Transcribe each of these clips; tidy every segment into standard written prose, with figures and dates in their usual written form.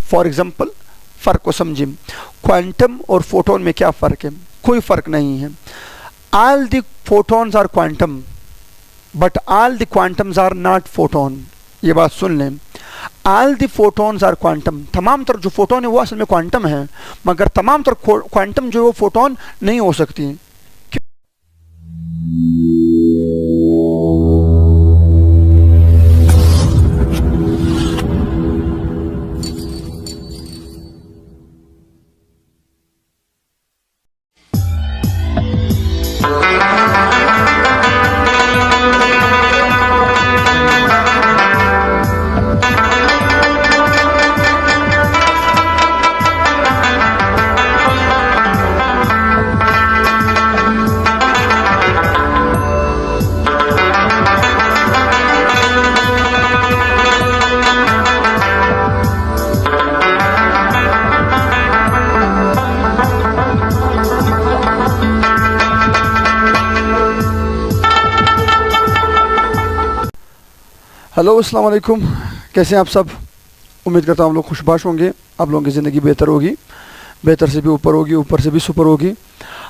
For example फ़र्क को समझें, क्वांटम और फोटोन में क्या फ़र्क है? कोई फ़र्क नहीं है। All the photons are quantum but all the quantums are not photon. ये बात सुन लें, all the photons are quantum, तमाम तर जो फोटोन है वो असल में क्वांटम है, मगर तमाम तर क्वांटम जो है वो फोटोन नहीं हो सकती। हेलो अस्सलाम वालेकुम, कैसे हैं आप सब? उम्मीद करता हूँ आप लोग खुशबाश होंगे, आप लोगों की ज़िंदगी बेहतर होगी, बेहतर से भी ऊपर होगी, ऊपर से भी सुपर होगी।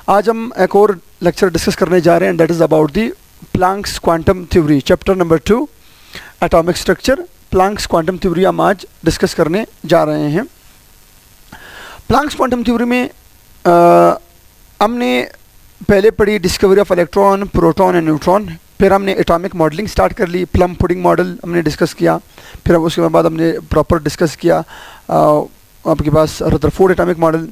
आज हम एक और लेक्चर डिस्कस करने जा रहे हैं, that is about the Planck's quantum theory, chapter number 2 atomic structure. Planck's quantum theory हम आज डिस्कस करने जा रहे हैं। प्लैंक्स क्वांटम थ्योरी में हमने पहले पढ़ी discovery of electron, proton and neutron, फिर हमने एटॉमिक मॉडलिंग स्टार्ट कर ली, प्लम पुडिंग मॉडल हमने डिस्कस किया, फिर उसके बाद हमने प्रॉपर डिस्कस किया आपके पास Rutherford atomic model.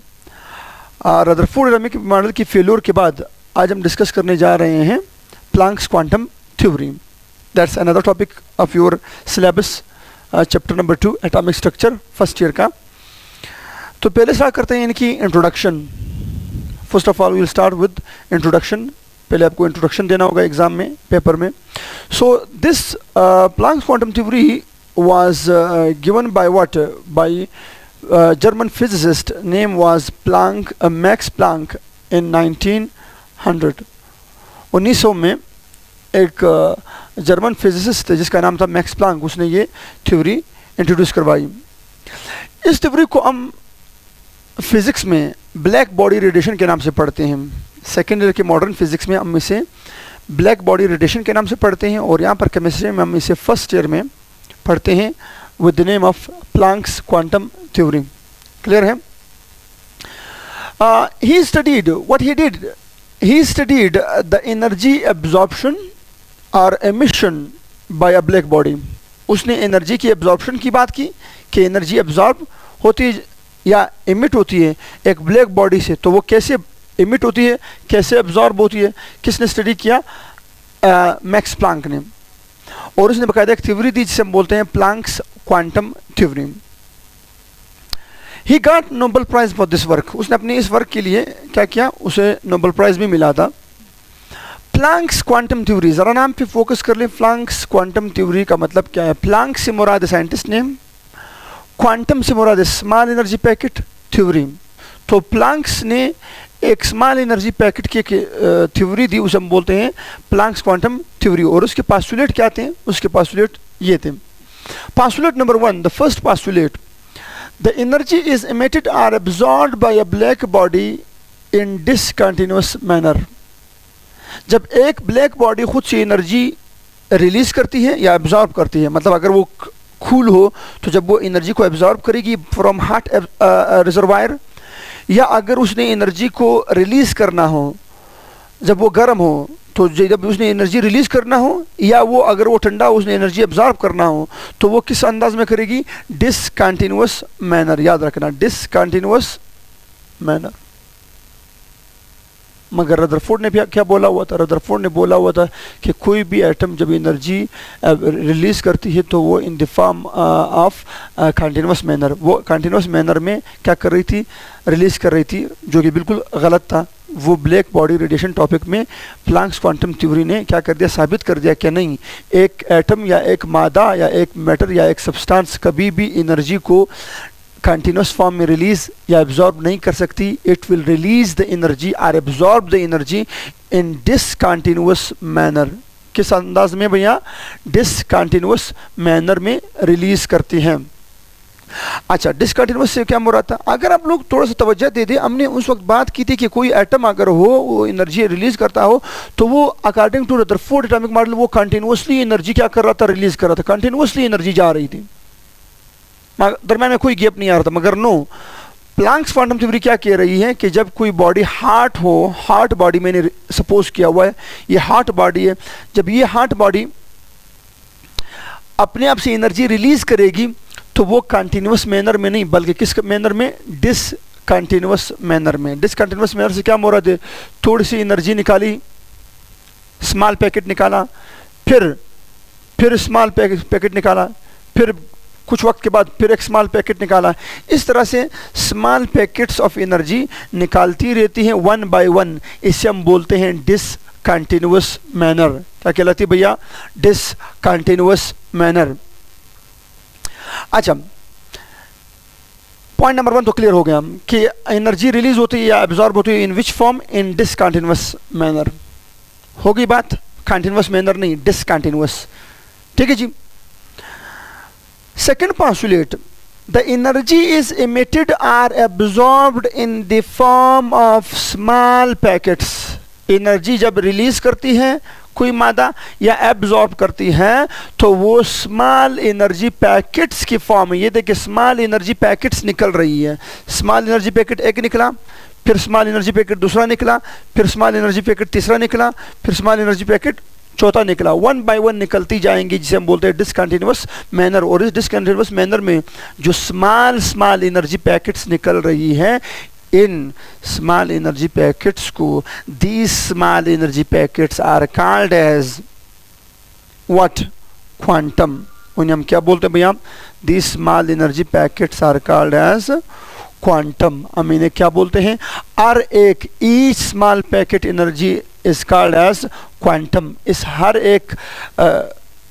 Rutherford atomic model की फेल्योर के बाद आज हम डिस्कस करने जा रहे हैं Planck's quantum theory. That's another topic of your syllabus, chapter number 2 atomic structure first year का। तो पहले स्टार्ट करते हैं इनकी introduction. First of all we will start with introduction. पहले आपको इंट्रोडक्शन देना होगा एग्जाम में, पेपर में। So this Planck's quantum theory was given by what, by German physicist name was Planck, Max Planck in 1900। 1900 में एक जर्मन फिजिसिस्ट है जिसका नाम था मैक्स प्लैंक, उसने ये थ्योरी इंट्रोड्यूस करवाई। इस थ्योरी को हम फिज़िक्स में ब्लैक बॉडी रेडिएशन के नाम से पढ़ते हैं। सेकेंड ईयर के मॉडर्न फिजिक्स में हम इसे ब्लैक बॉडी रेडिएशन के नाम से पढ़ते हैं, और यहाँ पर केमिस्ट्री में हम इसे फर्स्ट ईयर में पढ़ते हैं with the name of Planck's quantum theory. Clear है? He studied what he did, he studied the energy absorption और emission by a black body. उसने एनर्जी की एब्जॉर्प्शन की बात की कि एनर्जी एब्जॉर्ब होती है या इमिट होती है एक ब्लैक बॉडी से, तो वो कैसे इमिट होती है, कैसे एब्जॉर्ब होती है, किसने स्टडी किया? मैक्स प्लैंक ने। और उसने बकायदा एक थ्योरी दी जिसे हम बोलते हैं Planck's quantum theory. He got Nobel prize for this work. उसने अपने इस वर्क के लिए क्या किया? उसे नोबेल प्राइज भी मिला था। प्लैंक्स क्वांटम थ्योरी, ज़रा नाम पे फोकस कर ले। प्लैंक्स क्वांटम थ्योरी का मतलब क्या है? प्लैंक से मुराद साइंटिस्ट नेम, क्वांटम से मुराद स्मॉल एनर्जी पैकेट थ्योरी। तो प्लैंक्स ने एक स्मॉल एनर्जी पैकेट की थ्योरी दी, उसे हम बोलते हैं प्लैंक्स क्वांटम थ्योरी। और उसके पास्टुलेट क्या थे? उसके पास्टुलेट ये थे। Postulate number 1, the first postulate, the energy is emitted or absorbed by a black body in discontinuous manner. जब एक ब्लैक बॉडी खुद से एनर्जी रिलीज करती है या एब्जॉर्ब करती है, मतलब अगर वो कूल हो तो जब वो एनर्जी को एब्जॉर्ब करेगी फ्रॉम हॉट रिजर्वायर, या अगर उसने एनर्जी को रिलीज करना हो जब वो गर्म हो, तो जब उसने एनर्जी रिलीज करना हो, या वो अगर वो ठंडा हो उसने एनर्जी एब्जॉर्ब करना हो, तो वो किस अंदाज में करेगी? Discontinuous manner. याद रखना, डिसकंटिन्यूअस मैनर। मगर रदरफोर्ड ने भी क्या बोला हुआ था? रदरफोर्ड ने बोला हुआ था कि कोई भी एटम जब एनर्जी रिलीज करती है तो वो in the form of continuous manner, वो कंटिन्यूअस मैनर में क्या कर रही थी? रिलीज कर रही थी, जो कि बिल्कुल गलत था। वो ब्लैक बॉडी रेडिएशन टॉपिक में प्लैंक्स क्वांटम थ्योरी ने क्या कर दिया? साबित कर दिया कि नहीं, एक एटम या एक मादा या एक मैटर या एक सब्सटेंस कभी भी एनर्जी को कंटिन्यूस फॉर्म में रिलीज या एब्जॉर्ब नहीं कर सकती। It will release the energy और absorb the energy in discontinuous manner. किस अंदाज में भैया? डिसकंटिन्यूअस मैनर में रिलीज करती हैं। अच्छा, डिसकंटिन्यूस से क्या मुराद था? अगर आप लोग थोड़ा सा तवज्जो दे दें, हमने उस वक्त बात की थी कि कोई एटम अगर हो वो एनर्जी रिलीज करता हो तो वो according to Rutherford atomic model वो कंटिन्यूसली एनर्जी क्या कर रहा था, रिलीज कर रहा था, कंटिन्यूसली एनर्जी जा रही थी, दरम्यान में कोई गैप नहीं आ रहा था। मगर नो, प्लैंक्स क्वांटम थ्योरी क्या कह रही है कि जब कोई बॉडी हार्ट हो, हार्ट बॉडी मैंने सपोज किया हुआ है, ये हार्ट बॉडी है, जब ये हार्ट बॉडी अपने आप से एनर्जी रिलीज करेगी तो वो कंटिन्यूस मैनर में नहीं बल्कि किस मैनर में, डिसकंटिन्यूस मैनर में। डिसकंटिन्यूस मैनर से क्या मुराद है? थोड़ी सी एनर्जी निकाली, स्मॉल पैकेट निकाला, फिर स्मॉल पैकेट निकाला, फिर कुछ वक्त के बाद फिर एक स्मॉल पैकेट निकाला। इस तरह से स्मॉल पैकेट्स ऑफ एनर्जी निकालती रहती हैं वन बाय वन। इसे हम बोलते हैं डिसकंटिन्यूस मैनर। क्या कहलाती है भैया? Discontinuous manner. अच्छा, पॉइंट नंबर 1 तो क्लियर हो गया कि एनर्जी रिलीज होती है या एब्जॉर्ब होती है in which form, in discontinuous manner. हो गई बात, कंटिन्यूस मैनर नहीं, डिसकंटिन्यूस। ठीक है जी। Second postulate, the energy is emitted or absorbed in the form of small packets. Energy जब रिलीज करती है कोई मादा या एब्जॉर्ब करती है तो वो स्मॉल एनर्जी पैकेट्स की फॉर्म में। ये देखिए स्मॉल एनर्जी पैकेट्स निकल रही है। स्मॉल एनर्जी पैकेट एक निकला, फिर स्मॉल एनर्जी पैकेट दूसरा निकला, फिर स्मॉल एनर्जी पैकेट तीसरा निकला, फिर स्मॉल एनर्जी पैकेट चौथा निकला। वन बाय वन निकलती जाएंगी, जिसे हम बोलते हैं डिसकंटिन्यूस मैनर। और इस डिसकंटिन्यूस मैनर में जो स्मॉल एनर्जी पैकेट्स निकल रही है, इन स्मॉल एनर्जी पैकेट्स को, these small energy packets are called as what? Quantum. उन्हें हम क्या बोलते हैं भैया? These small energy packets are called as quantum. हम इन्हें क्या बोलते हैं? और एक each small packet energy is called as quantum. इस हर एक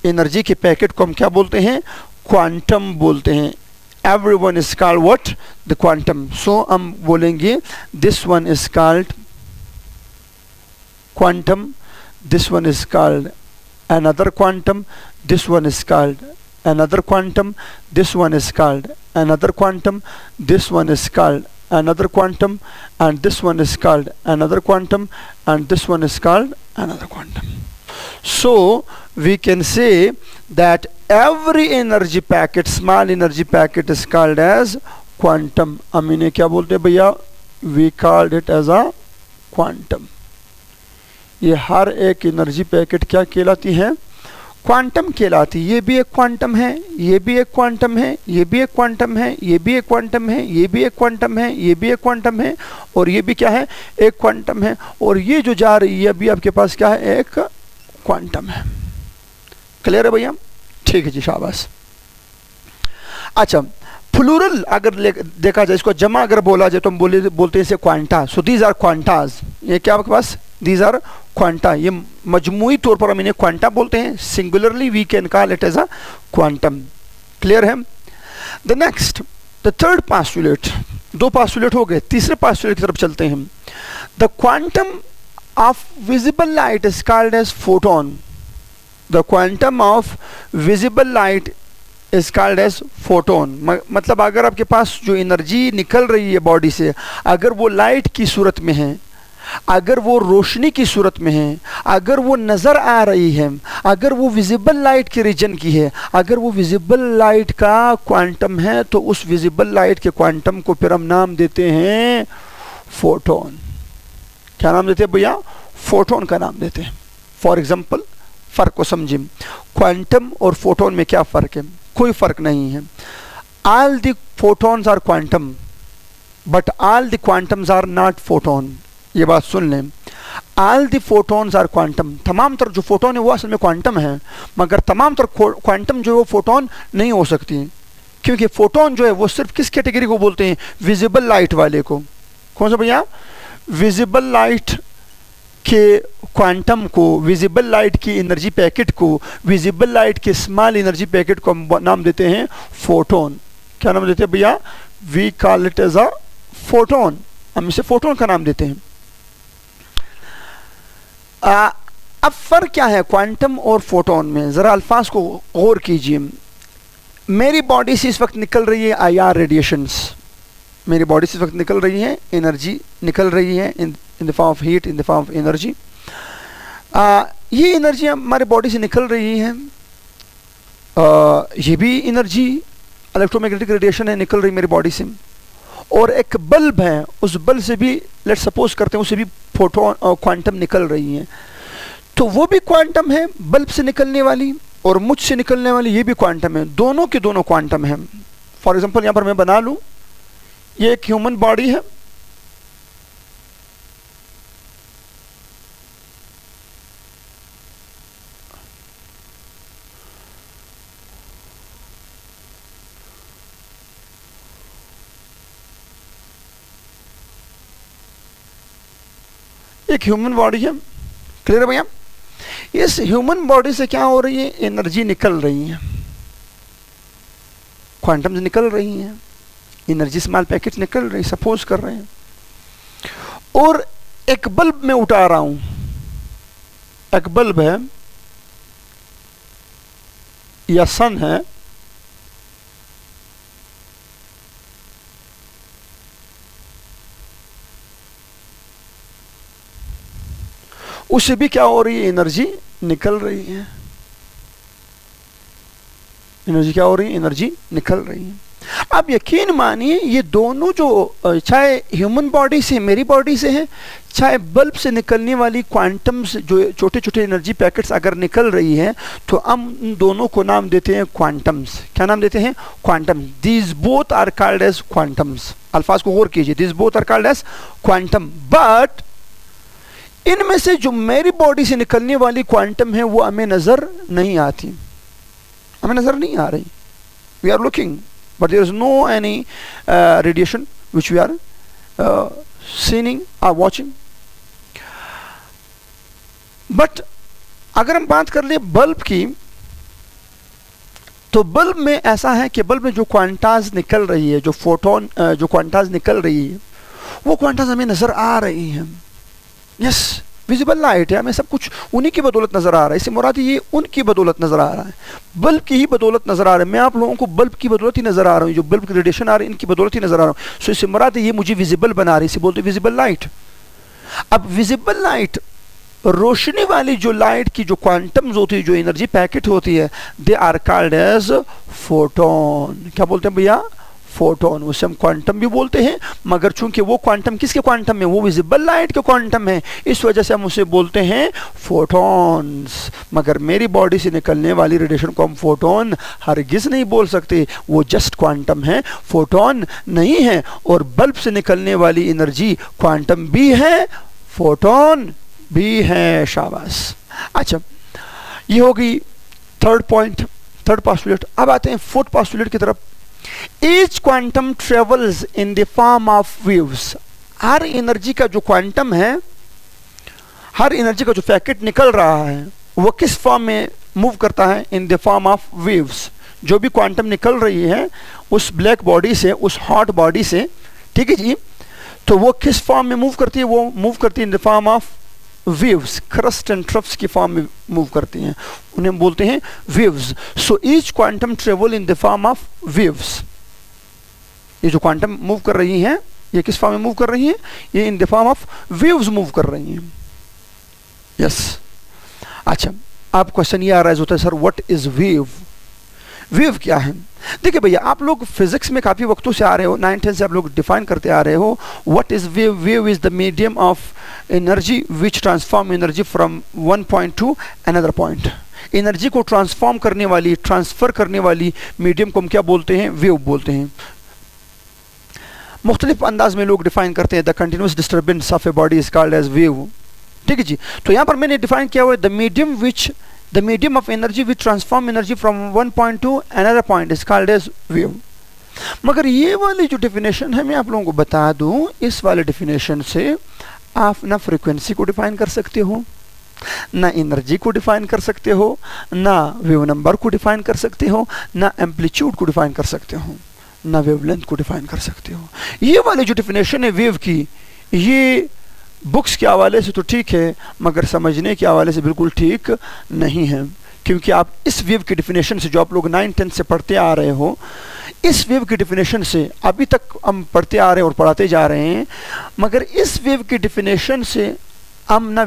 एनर्जी के पैकेट को हम क्या बोलते हैं? क्वांटम बोलते हैं। everyone is called what? The quantum. So हम बोलेंगे this one is called quantum, this one is called another quantum, this one is called another quantum, this one is called another quantum, this one is called another quantum, and this one is called another quantum, and this one is called another quantum. So we can say that every energy packet, small energy packet, is called as quantum. हम इन्हें क्या बोलते हैं भैया? We called it as a quantum. ये हर एक energy packet क्या कहलाती है? क्वांटम कहलाती। ये भी एक क्वांटम है, ये भी एक क्वांटम है, ये भी एक क्वांटम है, ये भी एक क्वांटम है, ये भी एक क्वांटम है, ये भी एक क्वांटम है, और ये भी क्या है? एक क्वांटम है। और ये जो जा रही है अभी आपके पास क्या है? एक क्वांटम है। क्लियर है भैया? ठीक है जी, शाबाश। अच्छा, प्लूरल अगर देखा जाए, इसको जमा अगर बोला जाए तो हम बोलते हैं इसे quanta. So these are quantas. ये क्या आपके पास? These are quanta. ये मजमूई तौर पर हम इन्हें क्वांटा बोलते हैं। Singularly we can call it as a quantum. Clear है? The next, the third postulate. दो पास्टुलेट हो गए, तीसरे पास्टुलेट की तरफ चलते हैं। The quantum of visible light is called as photon. The quantum of visible light is called as photon. मतलब अगर आपके पास जो एनर्जी निकल रही है बॉडी से, अगर वो लाइट की सूरत में है, अगर वो रोशनी की सूरत में है, अगर वो नज़र आ रही है, अगर वो विजिबल लाइट के रीजन की है, अगर वो विजिबल लाइट का क्वांटम है, तो उस विजिबल लाइट के क्वांटम को फिर हम नाम देते हैं फोटोन। क्या नाम देते हैं भैया? फोटोन का नाम देते हैं। फॉर एग्जाम्पल, फ़र्क को समझिए, क्वांटम और फोटोन में क्या फ़र्क है? कोई फ़र्क नहीं है। All the photons are quantum but all the quantums are not photon. ये बात सुन लें, all the photons are quantum. तमाम तर जो फोटोन है वो असल में क्वांटम है, मगर तमाम तर क्वांटम जो है वो फोटोन नहीं हो सकती, क्योंकि फोटोन जो है वो सिर्फ किस कैटेगरी को बोलते हैं? विजिबल लाइट वाले को। कौन सा भैया? विजिबल लाइट के क्वांटम को, विजिबल लाइट की एनर्जी पैकेट को, विजिबल लाइट के स्मॉल एनर्जी पैकेट को हम नाम देते हैं फोटोन। क्या नाम देते हैं भैया? We call it as a photon. हम इसे फोटोन का नाम देते हैं। अब फर्क क्या है क्वांटम और फोटोन में? जरा अल्फाज को गौर कीजिए। मेरी बॉडी से इस वक्त निकल रही है आईआर रेडिएशंस, मेरी बॉडी से इस वक्त निकल रही है एनर्जी, निकल रही है in the form of heat, in the form of energy. ये एनर्जी हमारे बॉडी से निकल रही है, ये भी एनर्जी इलेक्ट्रोमैग्नेटिक रेडिएशन है, निकल रही मेरी बॉडी से। और एक बल्ब है, उस बल्ब से भी लेट सपोज करते हैं उसे भी फोटोन और क्वांटम निकल रही हैं, तो वो भी क्वांटम है, बल्ब से निकलने वाली और मुझ से निकलने वाली ये भी क्वांटम है, दोनों के दोनों क्वांटम है। फॉर एग्जांपल यहाँ पर मैं बना लूँ, ये एक ह्यूमन बॉडी है, एक ह्यूमन बॉडी है, क्लियर है भैया। इस ह्यूमन बॉडी से क्या हो रही है, एनर्जी निकल रही है, क्वांटम्स निकल रही हैं, एनर्जी स्मॉल पैकेट निकल रही, सपोज कर रहे हैं। और एक बल्ब में उठा रहा हूं, एक बल्ब है या सन है, उससे भी क्या हो रही है, एनर्जी निकल रही है, एनर्जी क्या हो रही है, एनर्जी निकल रही है। आप यकीन मानिए ये दोनों जो चाहे ह्यूमन बॉडी से, मेरी बॉडी से है, चाहे बल्ब से निकलने वाली क्वांटम्स जो छोटे छोटे एनर्जी पैकेट्स अगर निकल रही हैं, तो हम उन दोनों को नाम देते हैं क्वांटम्स। क्या नाम देते हैं, quantums. These both are called as quantums. अल्फाज को गौर कीजिए, these both are called as quantum. But इनमें से जो मेरी बॉडी से निकलने वाली क्वांटम है वो हमें नजर नहीं आती, हमें नजर नहीं आ रही। We are looking but there is no any radiation which we are seeing or watching. But अगर हम बात कर ले बल्ब की, तो बल्ब में ऐसा है कि बल्ब में जो क्वांटाज निकल रही है, जो फोटोन जो क्वांटाज निकल रही है, वो क्वांटाज हमें नजर आ रही हैं। यस, विजिबल लाइट है, हमें सब कुछ उन्हीं की बदौलत नजर आ रहा है। इससे मुराद ये उनकी बदौलत नजर आ रहा है, बल्ब की ही बदौलत नजर आ रहा है। मैं आप लोगों को बल्ब की बदौलत ही नजर आ रहा हूँ, जो बल्ब की रेडिएशन आ रही है इनकी बदौलत ही नजर आ रहा हूँ। सो इससे मुराद ये मुझे विजिबल बना रही है, इसे बोलते हैं विजिबल लाइट। अब विजिबल लाइट, रोशनी वाली जो लाइट की जो क्वांटम्स होती है, जो एनर्जी पैकेट होती है, they are called as photon. क्या बोलते हैं भैया, फोटोन। उसे हम क्वांटम भी बोलते हैं, मगर चूंकि वो क्वांटम किसके क्वांटम है, वो विजिबल लाइट के क्वांटम है, इस वजह से हम उसे बोलते हैं फोटॉन्स। मगर मेरी बॉडी से निकलने वाली रेडिएशन को हम फोटोन हरगिज नहीं बोल सकते, वो जस्ट क्वांटम है, फोटोन नहीं है। और बल्ब से निकलने वाली एनर्जी क्वांटम भी है, फोटोन भी है। शाबाश। अच्छा, ये हो गई थर्ड पॉइंट, थर्ड पोस्टुलेट। अब आते हैं फोर्थ पोस्टुलेट की तरफ। Each quantum travels in the form of waves. Her energy का जो क्वांटम है, हर एनर्जी का जो पैकेट निकल रहा है, वो किस फॉर्म में मूव करता है, in the form of waves. जो भी क्वांटम निकल रही है उस ब्लैक बॉडी से, उस हॉट बॉडी से, ठीक है जी, तो वो किस फॉर्म में मूव करती है, वो मूव करती है in the form of waves. Crust and troughs की फॉर्म में मूव करती हैं, उन्हें बोलते हैं waves. So each quantum travel in the form of waves. ये जो क्वांटम मूव कर रही हैं, ये किस फॉर्म में मूव कर रही हैं, ये in the form of waves move कर रही हैं। यस। अच्छा, आप क्वेश्चन ये आ रहा है sir what is wave, wave क्या है। देखिए भैया, आप लोग फिजिक्स में काफ़ी वक्तों से आ रहे हो, 9th से आप लोग डिफाइन करते आ रहे हो what is wave. Wave is the medium of energy which transform energy from one point two another point. Energy को ट्रांसफॉर्म करने वाली, ट्रांसफर करने वाली मीडियम को हम क्या बोलते हैं, वेव बोलते हैं। मुख्तलिफ अंदाज में लोग डिफाइन करते हैं, the continuous disturbance of a body is called as wave. ठीक है जी। तो यहाँ पर मैंने डिफाइन किया हुआ है the medium of energy which transform energy from one point to another point is called as wave। मगर ये वाली जो डेफिनेशन है मैं आप लोगों को बता दूं, इस वाले डेफिनेशन से आप ना फ्रीक्वेंसी को डिफाइन कर सकते हो, ना एनर्जी को डिफाइन कर सकते हो, ना वेव नंबर को डिफाइन कर सकते हो, ना एम्पलीट्यूड को डिफाइन कर सकते हो, ना वेवलेंथ को डिफाइन कर सकते हो। ये वाली जो डेफिनेशन है वेव की, ये बुक्स के हवाले से तो ठीक है, मगर समझने के हवाले से बिल्कुल ठीक नहीं है। क्योंकि आप इस वेव की डेफिनेशन से, जो आप लोग 9-10 से पढ़ते आ रहे हो, इस वेव की डेफिनेशन से अभी तक हम पढ़ते आ रहे हैं और पढ़ाते जा रहे हैं, मगर इस वेव की डेफिनेशन से हम ना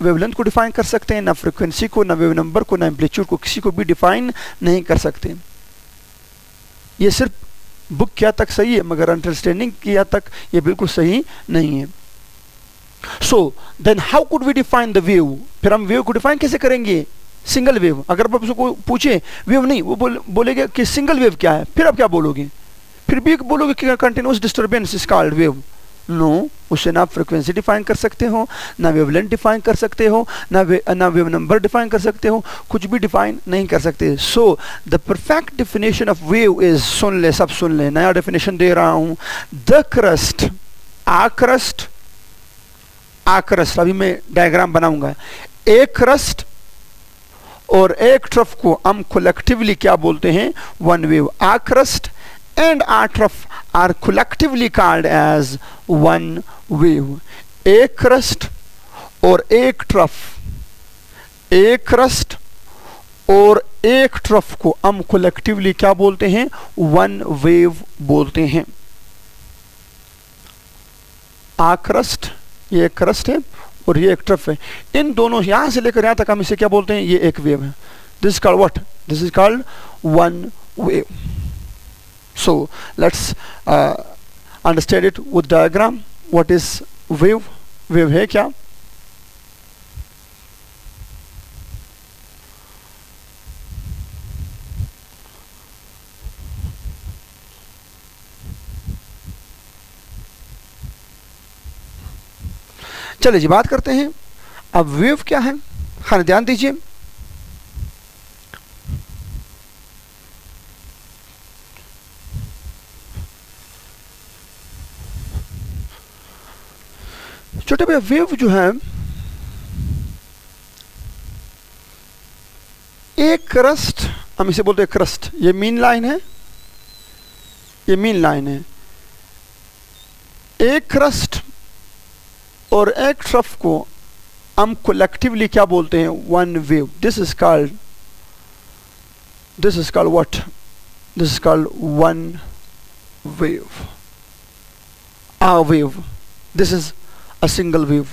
वेवलेंथ को डिफाइन कर सकते हैं, ना फ्रीक्वेंसी को, ना वेव नंबर को, ना एम्पलीट्यूड को, किसी को भी डिफाइन नहीं कर सकते। ये सिर्फ बुक क्या तक सही है, मगर अंडरस्टैंडिंग किया तक ये बिल्कुल सही नहीं है। So then how could we define the wave? फिर हम वेव को डिफाइन कैसे करेंगे? Single wave. अगर आप उसको पूछे वेव नहीं, वो बोलेगा कि सिंगल वेव क्या है, फिर आप क्या बोलोगे? फिर भी बोलोगे कि continuous disturbance is called wave. No, उससे ना फ्रीक्वेंसी डिफाइन कर सकते हो, ना वेवलेंथ डिफाइन कर सकते हो, ना वेव नंबर डिफाइन कर सकते हो, कुछ भी डिफाइन नहीं कर सकते। So the perfect definition of wave is, सुन ले, सब सुन ले, नया डेफिनेशन दे रहा हूं। द क्रस्ट, क्रस्ट, क्रस्ट, अभी मैं डायग्राम बनाऊंगा। एक क्रस्ट और एक ट्रफ को हम कलेक्टिवली क्या बोलते हैं? One wave. A crest and our trough are collectively called as one wave. एक क्रस्ट और एक ट्रफ, एक क्रस्ट और एक ट्रफ को हम कलेक्टिवली क्या बोलते हैं? वन वेव बोलते हैं। आ क्रस्ट, ये एक क्रस्ट है और ये एक ट्रफ है, इन दोनों यहां से लेकर यहां तक हम इसे क्या बोलते हैं? ये एक वेव है। This is called what? This is called one wave. So let's understand it with diagram. What is wave? Wave है क्या? चलिए जी बात करते हैं। अब वेव क्या है, खाने ध्यान दीजिए। छोटे भैया वेव जो है, एक क्रस्ट, हम इसे बोलते हैं क्रस्ट, ये मीन लाइन है, ये मीन लाइन है। एक क्रस्ट और एक ट्रफ को हम कलेक्टिवली क्या बोलते हैं? One wave. This is called what? This is called one wave. A wave, this is a single wave.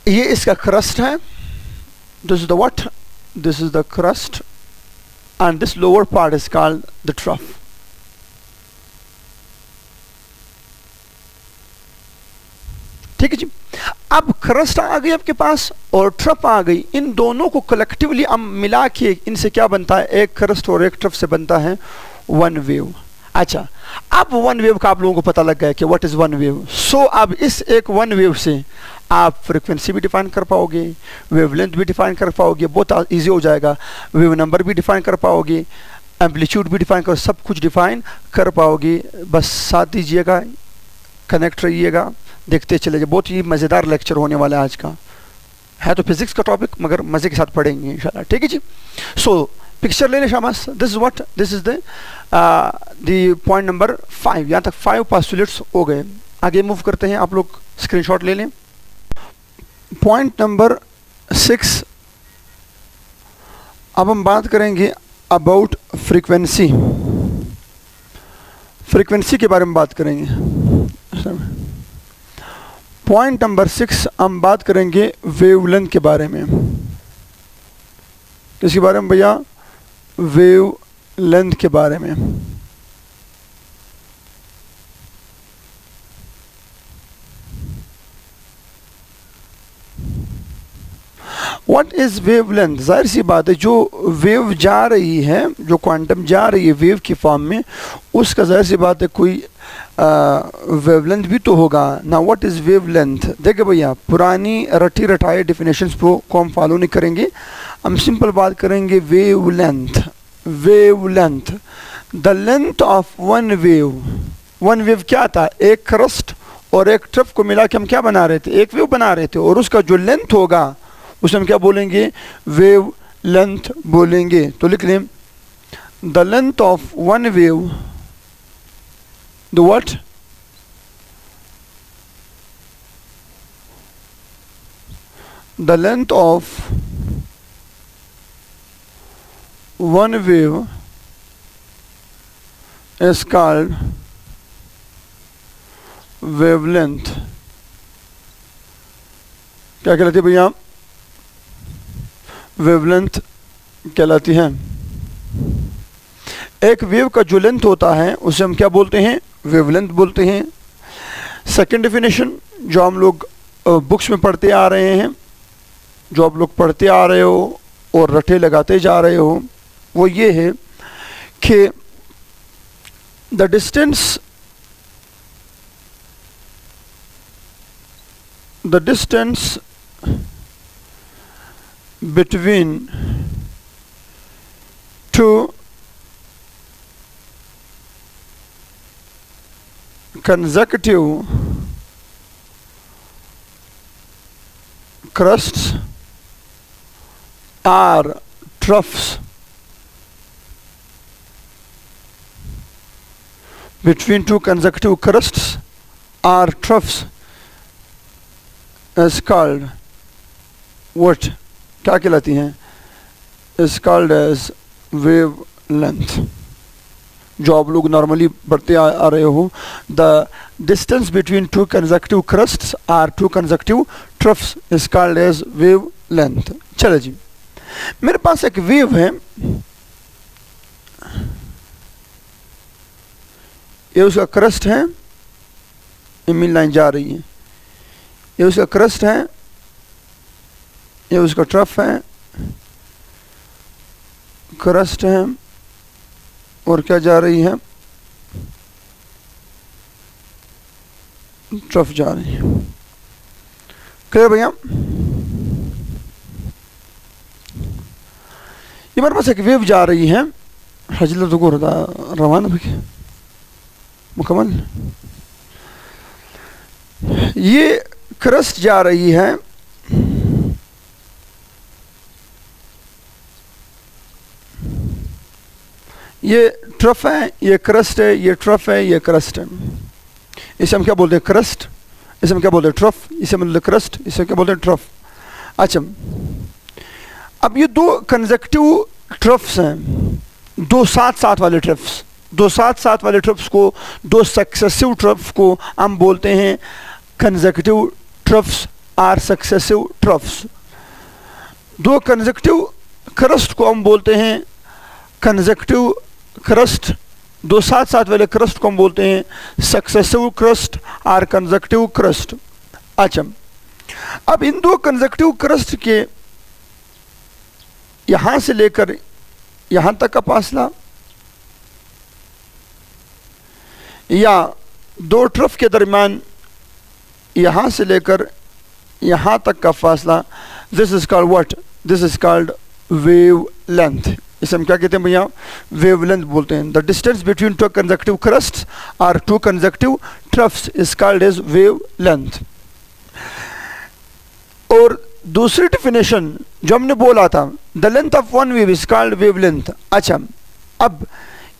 ये इसका crust है, this is the what? This is the crust and this lower part is called the trough. ठीक है जी। अब crust आ गई आपके पास और trough आ गई, इन दोनों को collectively हम मिला के इनसे क्या बनता है? एक crust और एक trough से बनता है one wave। अच्छा, अब वन वेव का आप लोगों को पता लग गया कि व्हाट इज वन वेव। सो अब इस एक वन वेव से आप फ्रीक्वेंसी भी डिफाइन कर पाओगे, वेवलेंथ भी डिफाइन कर पाओगे, बहुत इजी हो जाएगा। वेव नंबर भी डिफाइन कर पाओगे, एम्पलीट्यूड भी डिफाइन कर, सब कुछ डिफाइन कर पाओगे। बस साथ दीजिएगा, कनेक्ट रहिएगा, देखते चले जाइए। बहुत ही मज़ेदार लेक्चर होने वाला है आज का। है तो फिजिक्स का टॉपिक, मगर मज़े के साथ पढ़ेंगे इंशाल्लाह। ठीक है जी। सो पिक्चर ले लें शाबाश। This is what? This is the point number 5। यहाँ तक 5 पोस्टुलेट्स हो गए। आगे मूव करते हैं, आप लोग स्क्रीनशॉट ले लें। पॉइंट नंबर 6, अब हम बात करेंगे अबाउट फ्रीक्वेंसी। फ्रीक्वेंसी के बारे में बात करेंगे। पॉइंट नंबर 6 हम बात करेंगे वेवलेंथ के बारे में। किसके बारे में भैया? वेव लेंथ के बारे में। What is wave length? जाहिर सी बात है, जो वेव जा रही है, जो क्वांटम जा रही है वेव की फॉर्म में, उसका जाहिर सी बात है कोई वेवलेंथ भी तो होगा ना। What is wave length? देखिए भैया, पुरानी रटी रटाए डेफिनेशंस को हम फॉलो नहीं करेंगे, हम सिंपल बात करेंगे wave length. Wave length, the length of one wave. One wave क्या था? एक क्रस्ट और एक ट्रफ को मिला के हम क्या बना रहे थे? एक वेव बना रहे थे। और उसका जो लेंथ होगा उसे हम क्या बोलेंगे? वेव लेंथ बोलेंगे। तो लिख लें, the length of one wave, the what? The length of one wave is called wavelength. क्या कहलाती है भैया? वेवलेंथ कहलाती है। एक वेव का जो लेंथ होता है उसे हम क्या बोलते हैं? वेवलेंथ बोलते हैं। सेकंड डेफिनेशन जो हम लोग बुक्स में पढ़ते आ रहे हैं, जो आप लोग पढ़ते आ रहे हो और रटे लगाते जा रहे हो, वो ये है कि the distance between two consecutive crusts or troughs between two consecutive crusts or troughs is called what? क्या कहलाती हैं? Is called as wave length. जो आप लोग नॉर्मली बढ़ते आ रहे हो, the distance between two consecutive crests or two consecutive troughs is called as wave length. चलो जी, मेरे पास एक वेव है, ये उसका क्रस्ट है, ये मिड लाइन जा रही है, ये उसका क्रस्ट है, ये उसका ट्रफ है, क्रस्ट है, और क्या जा रही है? ट्रफ जा रही है। क्लियर भैया? ये मेरे पास एक वेव जा रही है, हजल तो को रवाना भैया मुकम्मल। ये क्रस्ट जा रही है, ये ट्रफ है, ये क्रस्ट है, ये ट्रफ है, ये क्रस्ट है। इसे हम क्या बोलते हैं? क्रस्ट। इसे हम क्या बोलते हैं? ट्रफ। इसे हम बोलते हैं क्रस्ट, इसे क्या बोलते हैं? ट्रफ। अच्छा, अब ये दो कंसेक्यूटिव ट्रफ्स हैं, दो साथ साथ वाले ट्रफ्स। दो साथ साथ वाले ट्रफ्स को, दो सक्सेसिव ट्रफ को हम बोलते हैं consecutive troughs or successive troughs. दो कंसेक्यूटिव क्रस्ट को हम बोलते हैं कंसेक्यूटिव क्रस्ट। दो साथ साथ वाले क्रस्ट को हम बोलते हैं सक्सेसिव क्रस्ट और कंसेक्यूटिव क्रस्ट। अच्छा, अब इन दो कंसेक्यूटिव क्रस्ट के यहां से लेकर यहां तक का फासला, या दो ट्रफ के दरमियान यहां से लेकर यहां तक का फासला, this is called what? This is called wave length. इसे हम क्या कहते हैं भैया? वेवलेंथ बोलते हैं। The distance between two consecutive crests और two consecutive troughs is called as wave length. और दूसरी डेफिनेशन जो हमने बोला था, the length of one wave is called wavelength. अच्छा, अब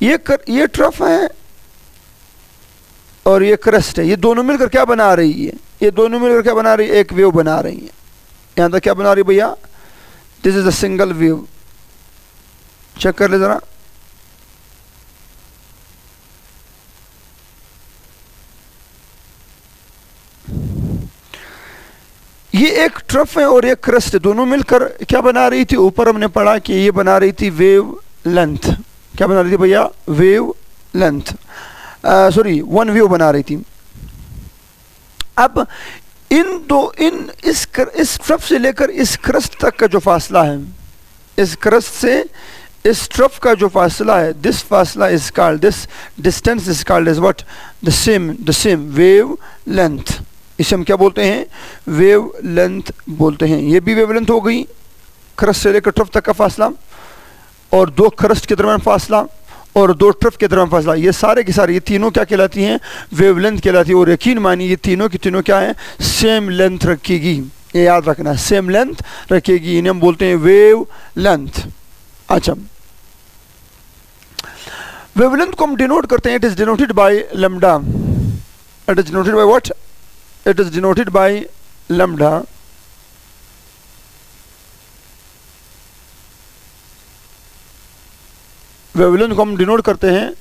ये ट्रफ है और ये क्रस्ट है, ये दोनों मिलकर क्या बना रही है? ये दोनों मिलकर क्या बना रही है? एक वेव बना रही है। यहां तक क्या बना रही है भैया? This is a single wave. Check कर ले जरा, ये एक ट्रफ है और एक क्रस्ट है, दोनों मिलकर क्या बना रही थी? ऊपर हमने पढ़ा कि ये बना रही थी वेव लेंथ। क्या बना रही थी भैया? Wave length. Sorry, one wave बना रही थी। अब इस ट्रफ से लेकर इस क्रस्ट तक का जो फासला है, इस क्रस्ट से इस ट्रफ का जो फासला है, दिस फासला is called, this distance is called as what? The same wave length. इसे हम क्या बोलते हैं? वेव लेंथ बोलते हैं। ये भी वेव लेंथ हो गई, क्रस्ट से लेकर ट्रफ तक का फासला, और दो क्रस्ट के दरमियान फासला, और दो ट्रफ के दरमियान फासला। ये सारे के सारे, ये तीनों क्या कहलाती हैं? वेवलेंथ कहलाती है। और यकीन मानिए ये तीनों की तीनों क्या है? सेम लेंथ रखेगी। ये याद रखना, सेम लेंथ रखेगी। इन्हें हम बोलते हैं वेव लेंथ। अच्छा, वेवलेंथ को हम डिनोट करते हैं, it is denoted by lambda. It is denoted by what? It is denoted by lambda. Wavelength को हम डिनोट करते हैं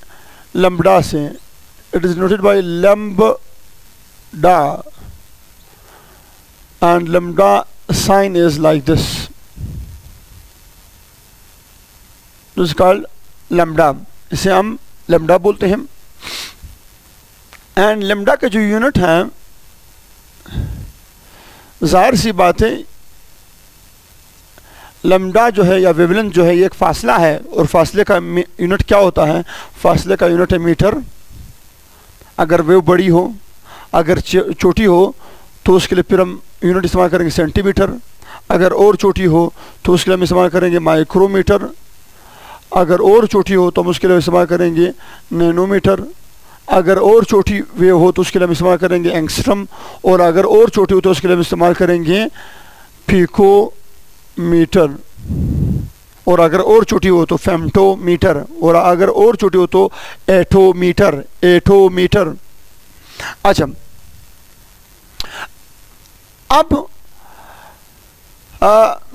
लैम्ब्डा से। It is denoted by lambda and lambda sign is like this, this called lambda, इसे हम lambda बोलते हैं। And lambda का जो यूनिट है, जाहिर सी बात है लैम्ब्डा जो है या वेवलेंथ जो है ये एक फासला है, और फासले का यूनिट क्या होता है? फासले का यूनिट है मीटर। अगर वेव बड़ी हो, अगर छोटी हो तो उसके लिए फिर हम यूनिट इस्तेमाल करेंगे सेंटीमीटर। अगर और छोटी हो तो उसके लिए हम इस्तेमाल करेंगे माइक्रोमीटर। अगर और छोटी हो तो हम उसके लिए इस्तेमाल करेंगे नैनोमीटर। अगर और छोटी वेव हो तो उसके लिए हम इस्तेमाल करेंगे एंगस्ट्रम। और अगर और छोटी हो तो उसके लिए हम इस्तेमाल करेंगे पिकोमीटर। और अगर और छोटी हो तो फेम्टोमीटर। और अगर और छोटी हो तो एटोमीटर, एटोमीटर। अच्छा, अब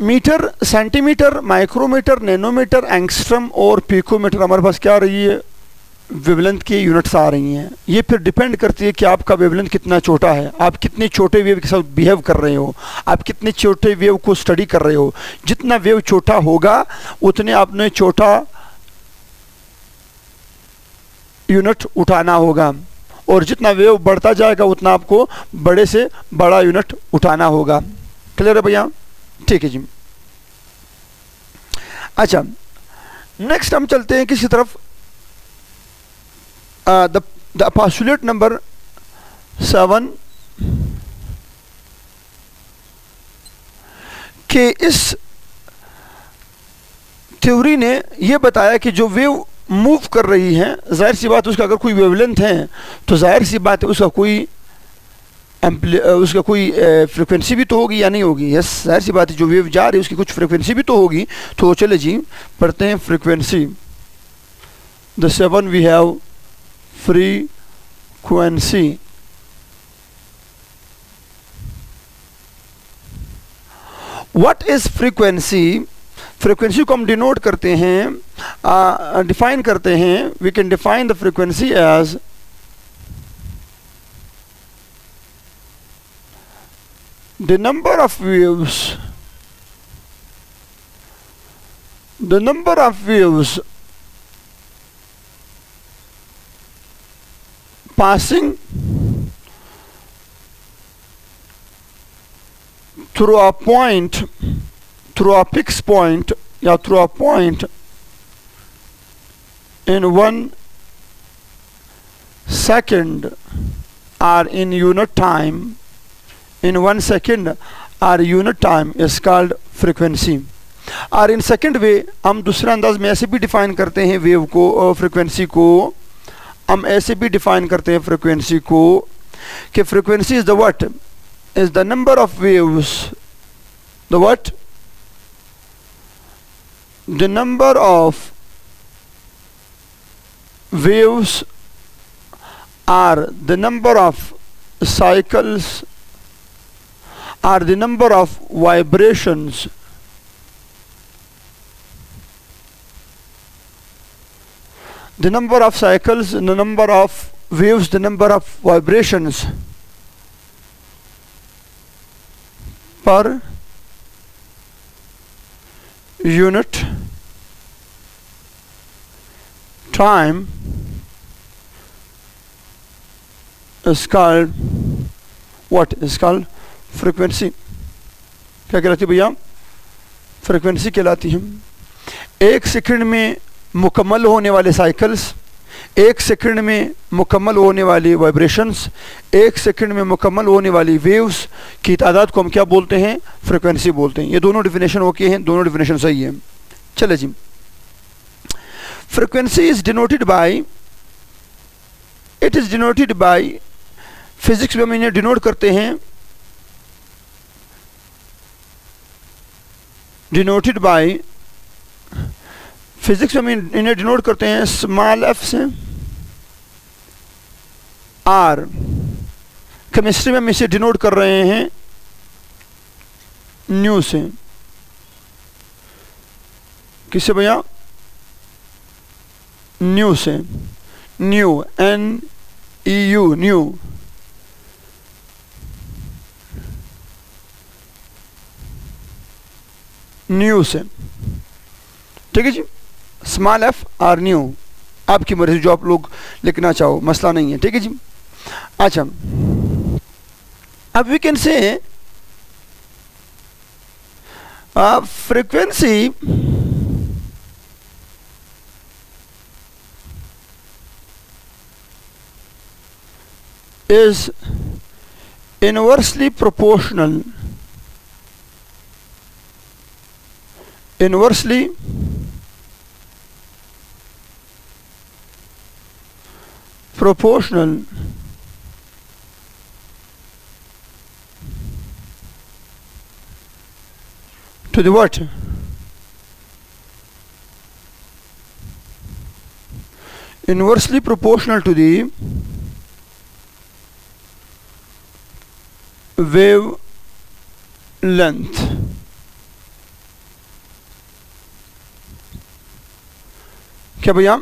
metre, centimetre, micrometre, nanometre, angstrom और पिकोमीटर हमारे पास क्या आ रही है? वेवलेंथ की यूनिट्स आ रही हैं। ये फिर डिपेंड करती है कि आपका वेवलेंथ कितना छोटा है, आप कितने छोटे वेव के साथ बिहेव कर रहे हो, आप कितने छोटे वेव को स्टडी कर रहे हो। जितना वेव छोटा होगा उतने आपने छोटा यूनिट उठाना होगा, और जितना वेव बढ़ता जाएगा उतना आपको बड़े से बड़ा यूनिट उठाना होगा। क्लियर है भैया? ठीक है जी। अच्छा, नेक्स्ट हम चलते हैं किसी तरफ। द पोस्टुलेट नंबर 7 के इस थ्योरी ने यह बताया कि जो वेव मूव कर रही है, जाहिर सी बात उसका अगर कोई वेवलेंथ है तो जाहिर सी बात है उसका कोई फ्रिक्वेंसी भी तो होगी या नहीं होगी? यस, जाहिर सी बात है जो वेव जा रही है उसकी कुछ फ्रिक्वेंसी भी तो होगी। तो चले जी पढ़ते हैं frequency. The 7 we have frequency. What is frequency? Frequency को हम डिनोट करते हैं, डिफाइन करते हैं। We can define the frequency as the number of waves passing through a point, through a fixed point, या through a point in 1 second or in unit time, in 1 second or unit time is called frequency। और in second way हम दूसरे अंदाज में ऐसे भी define करते हैं वेव को, फ्रिक्वेंसी को हम ऐसे भी डिफाइन करते हैं फ्रिक्वेंसी को कि frequency is the what? Is the number of waves, the what? The number of waves are the number of cycles are the number of vibrations the number of cycles, the number of waves, the number of vibrations per unit time is called what? Is called frequency. क्या कहलाती है भैया? Frequency कहलाती है। एक second में मुकम्मल होने वाले साइकिल्स, एक सेकंड में मुकम्मल होने वाली वाइब्रेशंस, एक सेकंड में मुकम्मल होने वाली वेव्स की तादाद को हम क्या बोलते हैं? फ्रीक्वेंसी बोलते हैं। ये दोनों डिफिनेशन ओके हैं, दोनों डिफिनेशन सही है। चले जी, frequency is denoted by, it is denoted by, physics में हम इन्हें डिनोट करते हैं, डिनोटेड बाय, फिजिक्स में इन्हें डिनोट करते हैं स्मॉल एफ से, आर। केमिस्ट्री में हम इसे डिनोट कर रहे हैं न्यू से। किससे भैया? न्यू से, न्यू, NEU, न्यू, न्यू से, ठीक है जी। स्मॉल f और न्यू, आपकी मर्जी जो आप लोग लिखना चाहो, मसला नहीं है, ठीक है जी। अच्छा, अब we can say frequency is inversely proportional to the what? Inversely proportional to the wavelength. क्या भैया?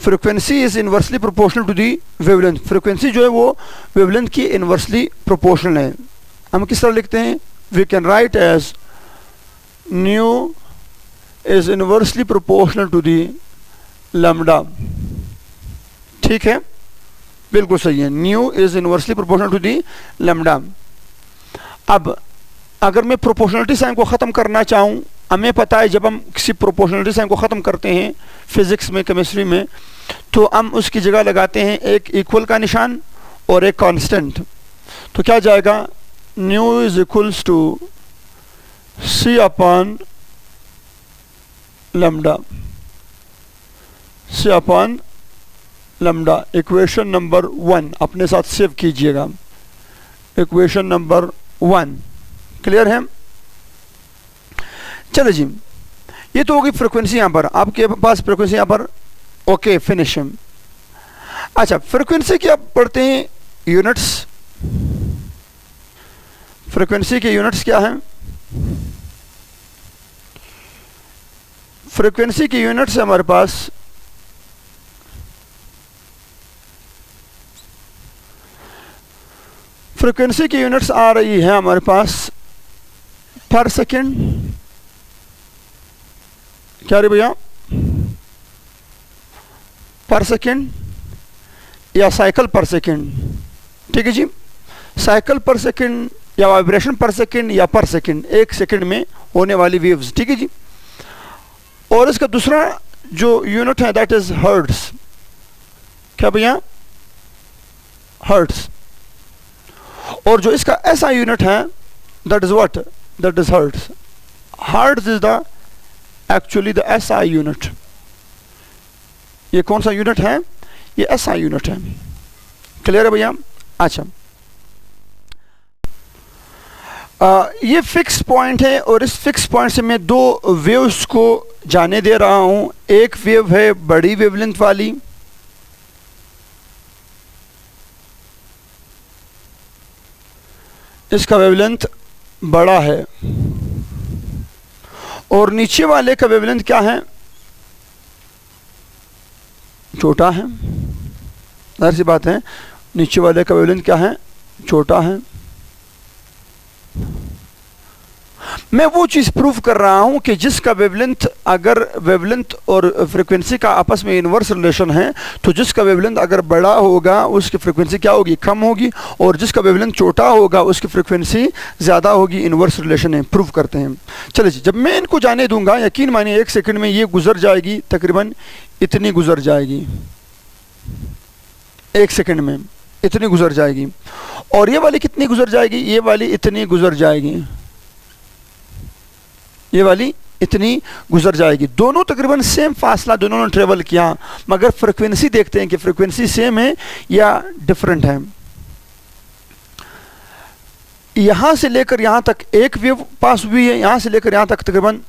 Frequency is inversely proportional to the wavelength. Frequency जो है वो वेवलेंथ की इनवर्सली प्रोपोर्शनल है। हम किस तरह लिखते हैं? We can write as nu is inversely proportional to the lambda. ठीक है, बिल्कुल सही है, nu is inversely proportional to the lambda. अब अगर मैं प्रोपोर्शनलिटी साइन को ख़त्म करना चाहूँ, हमें पता है जब हम किसी प्रोपोर्शनलिटी साइन को ख़त्म करते हैं फिज़िक्स में, केमिस्ट्री में, तो हम उसकी जगह लगाते हैं एक इक्वल का निशान और एक कांस्टेंट। तो क्या जाएगा? Nu is equals to C upon lambda, C upon lambda. Equation number 1 अपने साथ सेव कीजिएगा, इक्वेशन नंबर 1। क्लियर है? चलो जी, ये तो होगी फ्रीक्वेंसी। यहाँ पर आपके पास फ्रीक्वेंसी यहाँ पर ओके, फिनिश। अच्छा, फ्रीक्वेंसी की आप पढ़ते हैं यूनिट्स। फ्रीक्वेंसी के यूनिट्स क्या हैं? फ्रीक्वेंसी की यूनिट्स है हमारे पास फ्रीक्वेंसी की यूनिट्स आ रही है हमारे पास पर सेकेंड। क्या रे भैया? पर सेकेंड या साइकिल पर सेकेंड। ठीक है जी, साइकिल पर सेकेंड या वाइब्रेशन पर सेकेंड या पर सेकेंड, एक सेकेंड में होने वाली वेव्स। ठीक है जी। और इसका दूसरा जो यूनिट है दैट इज हर्ट्स। क्या भैया? हर्ट्स। और जो इसका ऐसा यूनिट है that is what? That is hertz. Hertz is the actually the SI unit. ये कौन सा यूनिट है? ये SI यूनिट है। क्लियर है भैया? अच्छा, ये फिक्स पॉइंट है और इस फिक्स पॉइंट से मैं दो वेव्स को जाने दे रहा हूं। एक वेव है बड़ी वेवलेंथ वाली, इसका वेवलेंथ बड़ा है, और नीचे वाले का वेवलेंथ क्या है? छोटा है। जाहिर सी बात है, नीचे वाले का वेवलेंथ क्या है? छोटा है। मैं वो चीज़ प्रूव कर रहा हूं कि जिसका वेवलेंथ, अगर वेवलेंथ और फ्रीक्वेंसी का आपस में इनवर्स रिलेशन है, तो जिसका वेवलेंथ अगर बड़ा होगा उसकी फ्रीक्वेंसी क्या होगी? कम होगी, और जिसका वेवलेंथ छोटा होगा उसकी फ्रीक्वेंसी ज़्यादा होगी। इनवर्स रिलेशन है, प्रूव करते हैं। चलिए जी, जब मैं इनको जाने दूंगा, यकीन मानिए 1 सेकंड में ये गुजर जाएगी, तकरीबन इतनी गुजर जाएगी। 1 सेकंड में इतनी गुजर जाएगी। और ये वाली कितनी गुजर जाएगी? ये वाली इतनी गुजर जाएगी, ये वाली इतनी गुजर जाएगी। दोनों तकरीबन सेम फासला दोनों ने ट्रेवल किया, मगर फ्रीक्वेंसी देखते हैं कि फ्रीक्वेंसी सेम है या डिफरेंट है। यहां से लेकर यहां तक एक वेव पास हुई है, यहां से लेकर यहां तक तकरीबन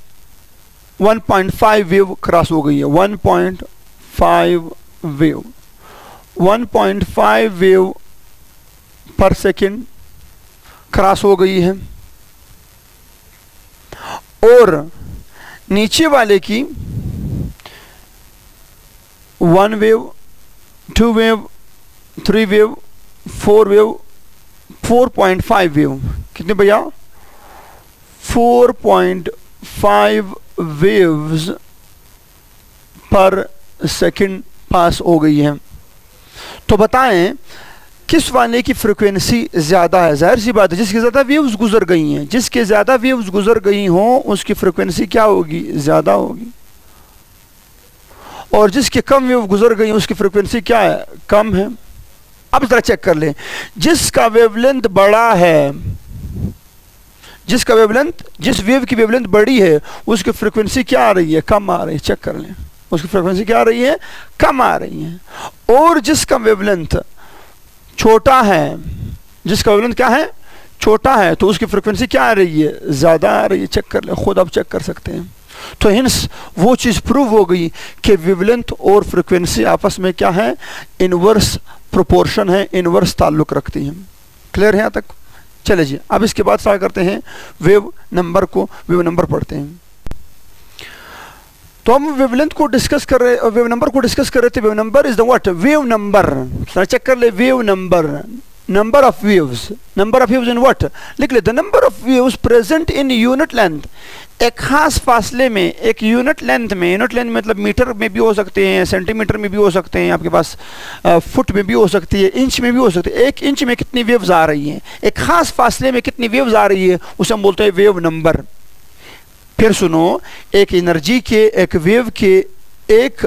1.5 वेव क्रॉस हो गई है। 1.5 वेव, 1.5 वेव पर सेकेंड क्रॉस हो गई है। और नीचे वाले की 1 wave, 2 wave, 3 wave, 4 wave, 4.5 wave. कितने भैया? 4.5 वेव्स पर सेकंड पास हो गई है। तो बताएं किस वाले की फ्रीक्वेंसी ज़्यादा है? जाहिर सी बात है जिसकी ज़्यादा वेव्स गुजर गई हैं, जिसके ज़्यादा वेव्स गुजर गई हों उसकी फ्रीक्वेंसी क्या होगी? ज़्यादा होगी। और जिसके कम वेव गुजर गई उसकी फ्रीक्वेंसी क्या है? कम है। अब जरा चेक कर लें, जिसका वेवलेंथ बड़ा है, जिसका वेवलेंथ, जिस वेव की वेवलेंथ बड़ी है उसकी फ्रीक्वेंसी क्या आ रही है? कम आ रही है। चेक कर लें, उसकी फ्रीक्वेंसी क्या आ रही है? कम आ रही है। और जिसका वेवलेंथ छोटा है, जिसका वेवलेंथ क्या है? छोटा है, तो उसकी फ्रीक्वेंसी क्या आ रही है? ज़्यादा आ रही है। चेक कर लें, खुद आप चेक कर सकते हैं। तो हिंस वो चीज़ प्रूव हो गई कि वेवलेंथ और फ्रीक्वेंसी आपस में क्या है? इनवर्स प्रोपोर्शन है, इनवर्स ताल्लुक़ रखती हैं। क्लियर है यहाँ तक? चले जी, अब इसके बाद स्टार्ट करते हैं वेव नंबर को, वेव नंबर पढ़ते हैं। तो हम वेवलेंथ को डिस्कस कर रहे, वेव नंबर को डिस्कस कर रहे थे। Wave number is the what? Wave number. Check कर ले, wave number, number of waves, number of waves in what? लिख ले, the number of waves present in unit length. एक खास फासले में, एक यूनिट लेंथ में, यूनिट लेंथ मतलब मीटर में भी हो सकते हैं, सेंटीमीटर में भी हो सकते हैं, आपके पास फुट में भी हो सकती है, इंच में भी हो सकती है। 1 इंच में कितनी वेव्स आ रही हैं, एक खास फासले में कितनी वेव्स आ रही है, उसे हम बोलते हैं वेव नंबर। फिर सुनो, एक एनर्जी के, एक वेव के एक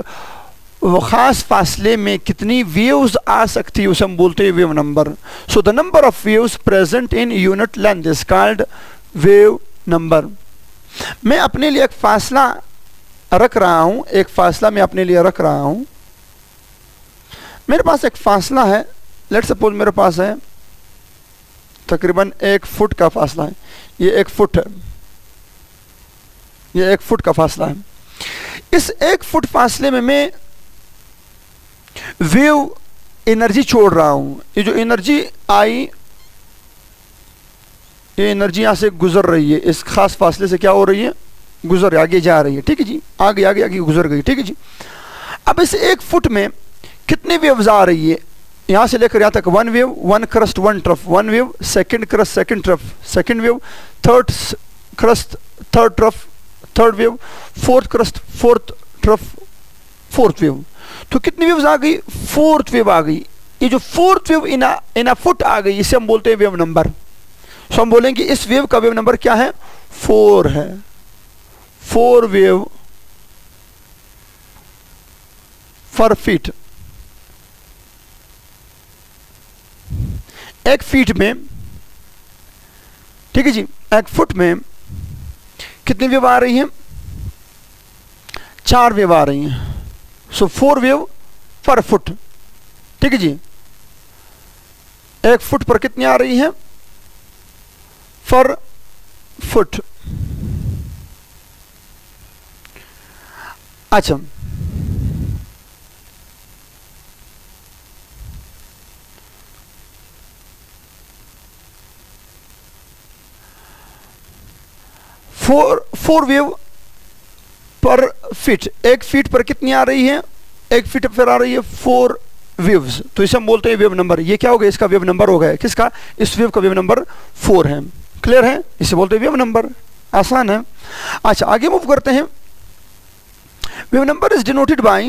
खास फासले में कितनी वेव्स आ सकती है उसे हम बोलते हैं wave number. So the number of waves present in unit length is called wave number. मैं अपने लिए एक फासला रख रहा हूं, एक फासला मैं अपने लिए रख रहा हूं। मेरे पास एक फासला है, लेट्स सपोज मेरे पास है तकरीबन 1 फुट का फासला है। ये 1 फुट है, ये 1 फुट का फासला है। इस 1 फुट फासले में मैं वेव एनर्जी छोड़ रहा हूं। ये जो एनर्जी आई, ये एनर्जी यहां से गुजर रही है, इस खास फासले से क्या हो रही है? गुजर आगे जा रही है। ठीक है जी, आगे आगे आगे गुजर गई। ठीक है जी। अब इस 1 फुट में कितने वेव्स आ रही है? यहां से लेकर यहां तक 1 wave, 1 crust 1 trough, 1 wave, second crust second trough, second wave, third crust third trough, third wave, fourth crust fourth trough, fourth wave. तो कितनी वेव्स आ गई? 4th वेव आ गई। ये जो 4th wave in a foot आ गई, इसे हम बोलते हैं वेव नंबर। सो हम बोलेंगे इस वेव का वेव नंबर क्या है? 4 है। 4 वेव पर फीट। 1 फीट में, ठीक है जी, 1 फुट में कितनी वेव आ रही है? 4 वेव आ रही हैं। सो 4 वेव पर फुट। ठीक है जी। 1 फुट पर कितनी आ रही है? पर फुट। अच्छा, फोर वेव पर फीट। 1 फीट पर कितनी आ रही है? 1 फीट पर आ रही है 4 वेव्स। तो इसे हम बोलते हैं वेव नंबर। ये क्या हो गया? इसका वेव नंबर हो गया। किसका? इस वेव का वेव नंबर 4 है। क्लियर है? इसे बोलते हैं वेव नंबर। आसान है। अच्छा, आगे मूव करते हैं। Wave number is denoted by,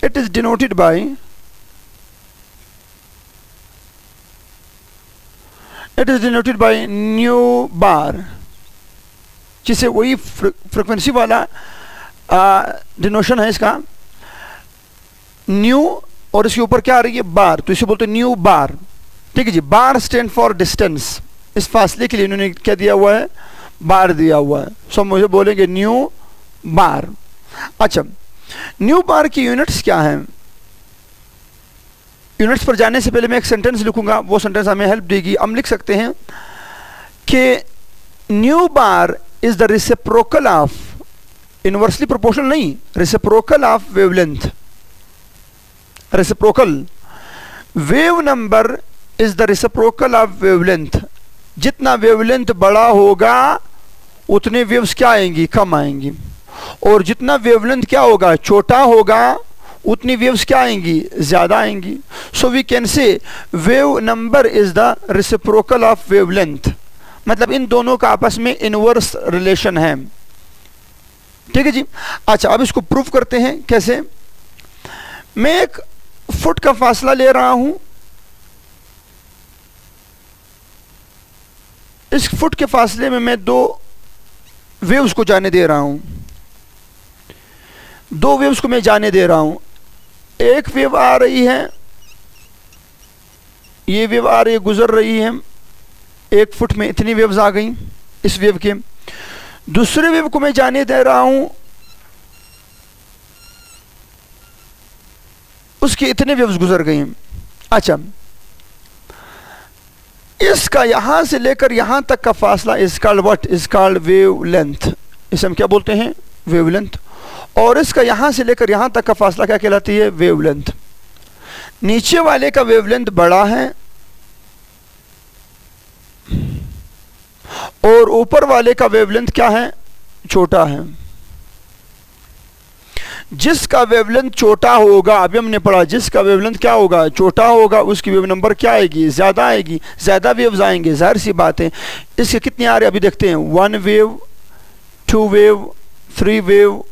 it is denoted by, it is denoted by nu bar, जिसे वही फ्रिक्वेंसी वाला डिनोशन है इसका, न्यू, और इसके ऊपर क्या आ रही है? बार। तो इसे बोलते हैं न्यू बार। ठीक है जी। बार स्टैंड फॉर डिस्टेंस। इस फासले के लिए इन्होंने क्या दिया हुआ है? बार दिया हुआ है। सो हम मुझे बोलेंगे न्यू बार। अच्छा, न्यू बार की यूनिट्स क्या हैं? यूनिट्स पर जाने से पहले मैं एक सेंटेंस लिखूंगा, वो सेंटेंस हमें हेल्प देगी। हम लिख सकते हैं कि nu bar is the reciprocal of, inversely proportional नहीं, reciprocal of wavelength. Reciprocal, wave number is the reciprocal of wavelength. जितना वेवलेंथ बड़ा होगा उतने वेव्स क्या आएंगी? कम आएंगी। और जितना वेवलेंथ क्या होगा, छोटा होगा, उतनी वेव्स क्या आएंगी, ज़्यादा आएंगी. So we can say wave number is the reciprocal of wavelength. मतलब इन दोनों का आपस में इनवर्स रिलेशन है. ठीक है जी. अच्छा, अब इसको प्रूफ करते हैं. कैसे? मैं एक फुट का फासला ले रहा हूं. इस फुट के फासले में मैं दो वेव्स को जाने दे रहा हूं. दो वेव्स को मैं जाने दे रहा हूं. एक वेव आ रही है, ये वेव आ रही है, गुजर रही है. 1 फुट में इतनी वेव्स आ गई इस वेव के. दूसरे वेव को मैं जाने दे रहा हूं, उसके इतने वेव्स गुजर गई. अच्छा, इसका यहां से लेकर यहां तक का फासला is called what? Is called wave length. इसे हम क्या बोलते हैं? वेवलेंथ. और इसका यहां से लेकर यहां तक का फासला क्या कहलाती है? वेवलेंथ. नीचे वाले का वेवलेंथ बड़ा है और ऊपर वाले का वेवलेंथ क्या है? छोटा है. जिसका वेवलेंथ छोटा होगा, अभी हमने पढ़ा, जिसका वेवलेंथ क्या होगा? छोटा होगा, उसकी वेव नंबर क्या आएगी? ज्यादा आएगी. ज्यादा वेव्स आएंगे, जाहिर सी बात है. इसके कितने आ रहे हैं अभी देखते हैं. 1 wave, 2 wave, 3 wave,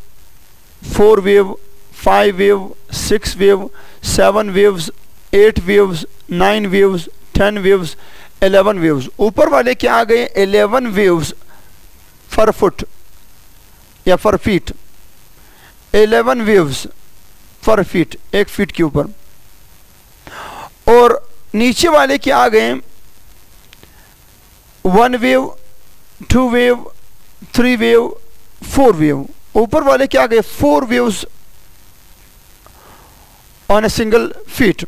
4 wave, 5 wave, 6 wave, 7 waves, 8 waves, 9 waves, 10 waves, 11 waves. ऊपर वाले क्या आ गए? 11 वेव्स पर फुट या पर फीट. 11 वेव्स पर फीट, 1 फीट के ऊपर. और नीचे वाले क्या आ गए? 1 वेव, 2 वेव, 3 वेव, 4 वेव. ऊपर वाले क्या आ गए? 4 waves on a single feet.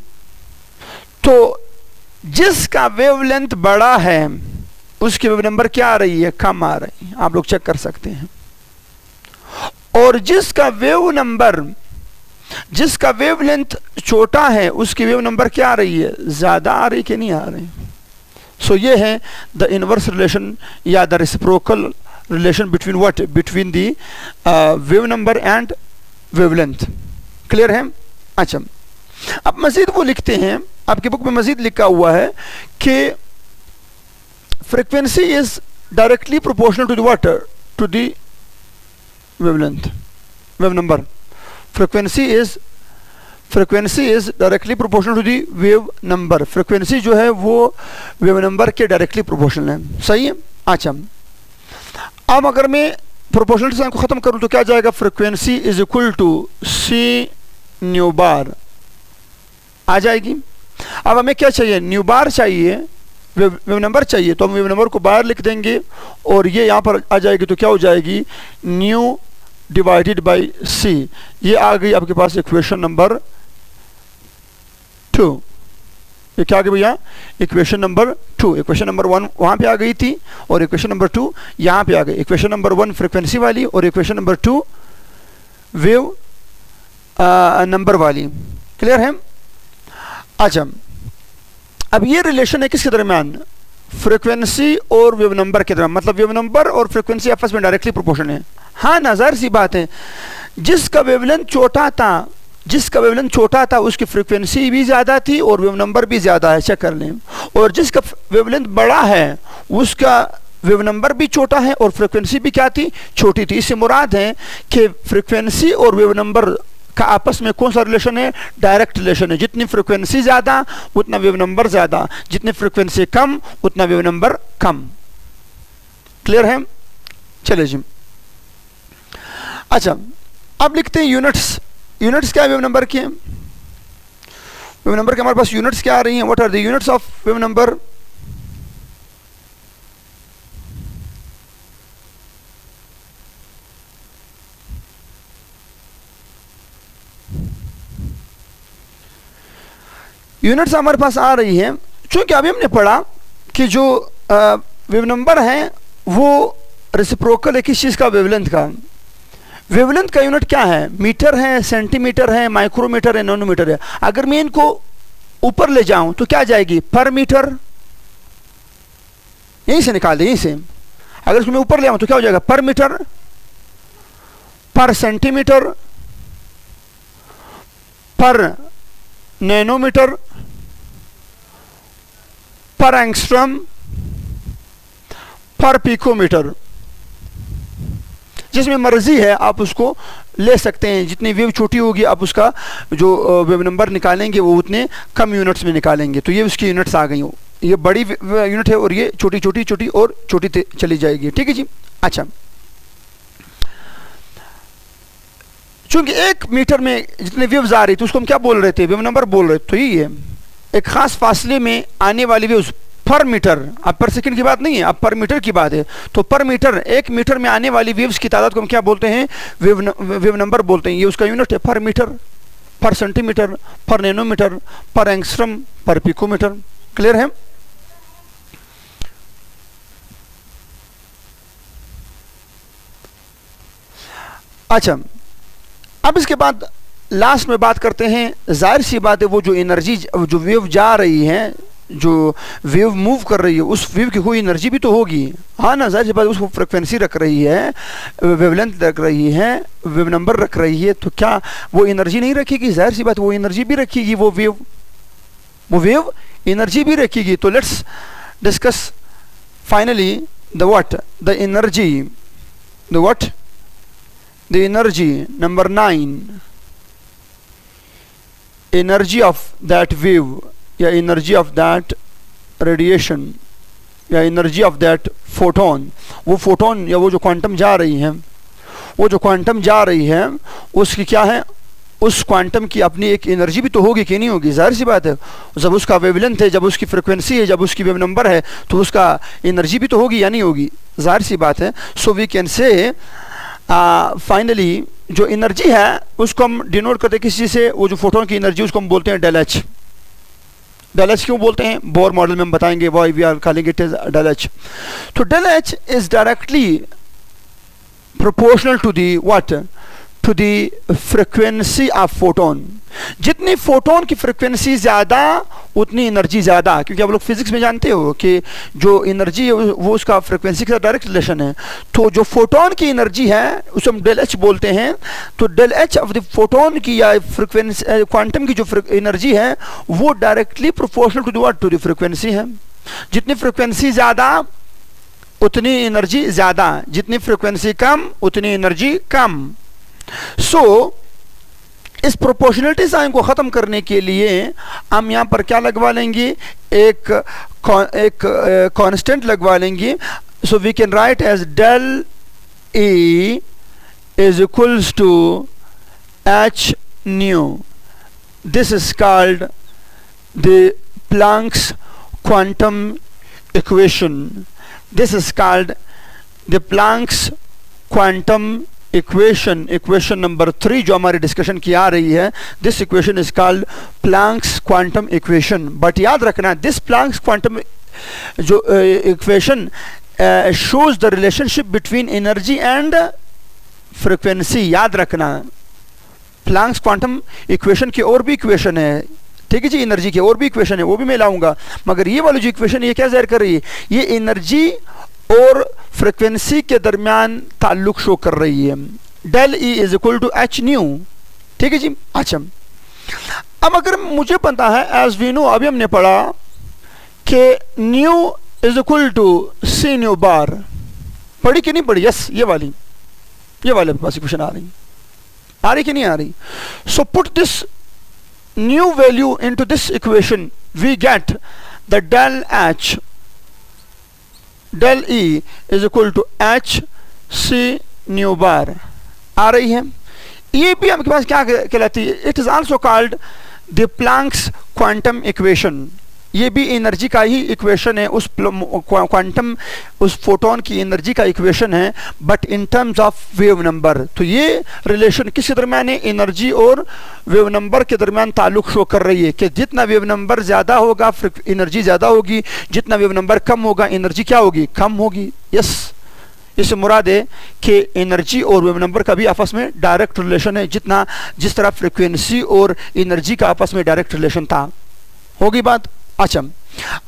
तो जिसका वेवलेंथ बड़ा है उसकी वेव नंबर क्या आ रही है? कम आ रही है. आप लोग चेक कर सकते हैं. और जिसका वेवलेंथ छोटा है उसकी वेव नंबर क्या आ रही है? ज्यादा आ रही कि नहीं आ रही? सो ये है द इनवर्स रिलेशन या the reciprocal relation between what? Between the wave number and wavelength. Clear है? अच्छा, अब मजीद वो लिखते हैं, आपकी बुक में मजीद लिखा हुआ है कि frequency is directly proportional to the what? To the wavelength, wave number. Frequency is directly proportional to the wave number. Frequency जो है वो वेव नंबर के डायरेक्टली प्रोपोर्शनल है. सही है? अच्छा, अब अगर मैं प्रोपोर्शनल साइन को खत्म करूं तो क्या जाएगा? Frequency is equal to c nu bar आ जाएगी. अब हमें क्या चाहिए? न्यू बार चाहिए, वेव नंबर चाहिए. तो हम वेव नंबर को बाहर लिख देंगे और ये यहां पर आ जाएगी. तो क्या हो जाएगी? न्यू डिवाइडेड बाय सी. ये आ गई आपके पास इक्वेशन नंबर 2. ये क्या आ गई भैया? Equation number 2. इक्वेशन नंबर 1 वहां पे आ गई थी और इक्वेशन नंबर 2 यहां पे आ गई. इक्वेशन नंबर 1 फ्रीक्वेंसी वाली और इक्वेशन नंबर 2 वेव नंबर वाली. क्लियर है? अच्छा, अब ये रिलेशन है किसके दरमियान? फ्रीक्वेंसी और वेव नंबर के दरमियान. मतलब वेव नंबर और फ्रीक्वेंसी आपस में डायरेक्टली प्रोपोर्शनल है. हाँ, नजर सी बात है. जिसका वेवलेंथ छोटा था उसकी फ्रीक्वेंसी भी ज्यादा थी और वेव नंबर भी ज्यादा है. चेक कर लें. और जिसका वेवलेंथ बड़ा है उसका वेव नंबर भी छोटा है और फ्रीक्वेंसी भी क्या थी? छोटी थी. इससे मुराद है कि फ्रीक्वेंसी और वेव नंबर का आपस में कौन सा रिलेशन है? डायरेक्ट रिलेशन है. जितनी फ्रीक्वेंसी ज्यादा उतना वेव नंबर ज्यादा, जितनी फ्रीक्वेंसी कम उतना वेव नंबर कम. क्लियर है? चलिए जी. अच्छा, अब लिखते हैं यूनिट्स. यूनिट्स क्या है वेव नंबर की? वेव नंबर के हमारे पास यूनिट्स क्या आ रही हैं? What are the units of wave number? Units हमारे पास आ रही है क्योंकि अभी हमने पढ़ा कि जो वेव नंबर है वो रेसिप्रोकल है किस चीज का? वेवलेंथ का. वेवलेंथ का यूनिट क्या है? मीटर है, सेंटीमीटर है, माइक्रोमीटर है, नैनोमीटर है. अगर मैं इनको ऊपर ले जाऊं तो क्या जाएगी? पर मीटर. यहीं से निकाल दे, यहीं से. अगर इसको मैं ऊपर ले आऊं तो क्या हो जाएगा? पर मीटर. पर सेंटीमीटर, पर नैनोमीटर, पर एंगस्ट्रम, पर पिकोमीटर। जिसमें मर्जी है आप उसको ले सकते हैं। जितनी वेव छोटी होगी आप उसका जो वेव नंबर निकालेंगे वो उतने कम यूनिट्स में निकालेंगे। तो ये उसकी यूनिट्स आ गई हो, ये बड़ी यूनिट है और ये छोटी छोटी छोटी और छोटी चली जाएगी। ठीक है जी। अच्छा, चूंकि 1 मीटर में जितने वेव्स आ रही थी उसको हम क्या बोल रहे थे, वेव नंबर बोल रहे थे। तो ये है एक खास फासले में आने वाली वेव्स पर मीटर, अब पर सेकंड की बात नहीं है, अब पर मीटर की बात है। तो पर मीटर, 1 मीटर में आने वाली वेव्स की तादाद को हम क्या बोलते हैं, वेव नंबर बोलते हैं। ये उसका यूनिट है पर मीटर, पर सेंटीमीटर, पर नैनोमीटर, पर एंगस्ट्रम, पर पिकोमीटर। क्लियर है? अच्छा, अब इसके बाद लास्ट में बात करते हैं। जाहिर सी बात है वो जो एनर्जी, जो वेव जा रही है, जो वेव मूव कर रही है, उस वेव की कोई एनर्जी भी तो होगी। हाँ ना, जाहिर सी बात, उसको फ्रिक्वेंसी रख रही है, वेवलेंथ रख रही है, वेव नंबर रख रही है, तो क्या वो एनर्जी नहीं रखेगी? जाहिर सी बात वो एनर्जी भी रखेगी, वो वेव एनर्जी भी रखेगी। तो let's discuss finally the what, the energy, the what, the energy, number 9, energy of that wave या energy of that radiation या energy of that photon। वो फोटोन या वो जो क्वांटम जा रही है, वो जो क्वांटम जा रही है उसकी क्या है, उस क्वांटम की अपनी एक एनर्जी भी तो होगी कि नहीं होगी? जाहिर सी बात है, जब उसका वेवलेंथ है, जब उसकी फ्रिक्वेंसी है, जब उसकी वेव नंबर है, तो उसका एनर्जी भी तो होगी या नहीं होगी? जाहिर सी बात है। So we can say finally जो एनर्जी है उसको हम डिनोट करते हैं किसी से, वो जो फोटोन की एनर्जी उसको हम बोलते हैं डेल एच। डेल एच क्यों बोलते हैं, बोर मॉडल में हम बताएंगे why we are calling it as del H. तो del H is directly proportional to the what, to the frequency of photon. जितनी फोटोन की फ्रिक्वेंसी ज़्यादा उतनी एनर्जी ज़्यादा, क्योंकि आप लोग फिजिक्स में जानते हो कि जो एनर्जी है वो उसका फ्रिक्वेंसी के साथ डायरेक्ट रिलेशन है। तो जो फोटोन की एनर्जी है उसे हम डेल एच बोलते हैं। तो del H of the photon की या फ्रिक्वेंसी, क्वांटम की जो एनर्जी है वो directly proportional to the what, to the frequency है। जितनी फ्रिक्वेंसी ज़्यादा उतनी एनर्जी ज़्यादा, जितनी फ्रिक्वेंसी कम उतनी एनर्जी कम। सो इस प्रोपोर्शनलिटी साइन को ख़त्म करने के लिए हम यहाँ पर क्या लगवा लेंगे, एक कांस्टेंट लगवा लेंगे। So we can write as del E is equals to H nu. This is called the Planck's quantum equation. This is called the Planck's quantum equation. Equation number 3 जो हमारी डिस्कशन की आ रही है, this equation is called Planck's quantum equation. But याद रखना, this Planck's quantum जो equation shows the relationship between energy and frequency. याद रखना, प्लैंक्स क्वांटम इक्वेशन की और भी इक्वेशन है, ठीक है जी, एनर्जी की और भी इक्वेशन है, वो भी मैं लाऊंगा। मगर ये वाली जो इक्वेशन ये क्या ज़ाहिर कर रही है, ये एनर्जी और फ्रिक्वेंसी के दरमियान ताल्लुक शो कर रही है। Del E is equal to H nu. ठीक है जी। अच्छा, अब अगर मुझे पता है, एज वी नो, अभी हमने पढ़ा कि nu is equal to c nu bar. पढ़ी कि नहीं पढ़ी? यस, ये वाली पास इक्वेशन आ रही कि नहीं आ रही? So put this nu value into this equation, we get the del H, del E is equal to h c nu bar. आ रही है? ये भी आपके पास क्या कहलाती है? It is also called the Planck's quantum equation. ये भी एनर्जी का ही इक्वेशन है, उस क्वांटम, उस फोटोन की एनर्जी का इक्वेशन है, but in terms of wave number. तो ये रिलेशन किसके दरमियान है? एनर्जी और वेव नंबर के दरमियान ताल्लुक शो कर रही है कि जितना वेव नंबर ज़्यादा होगा एनर्जी ज़्यादा होगी, जितना वेव नंबर कम होगा एनर्जी क्या होगी? कम होगी। यस, इससे मुराद है कि एनर्जी और वेव नंबर का भी आपस में डायरेक्ट रिलेशन है, जिस तरह फ्रिक्वेंसी और एनर्जी का आपस में डायरेक्ट रिलेशन था। होगी बात? अच्छा,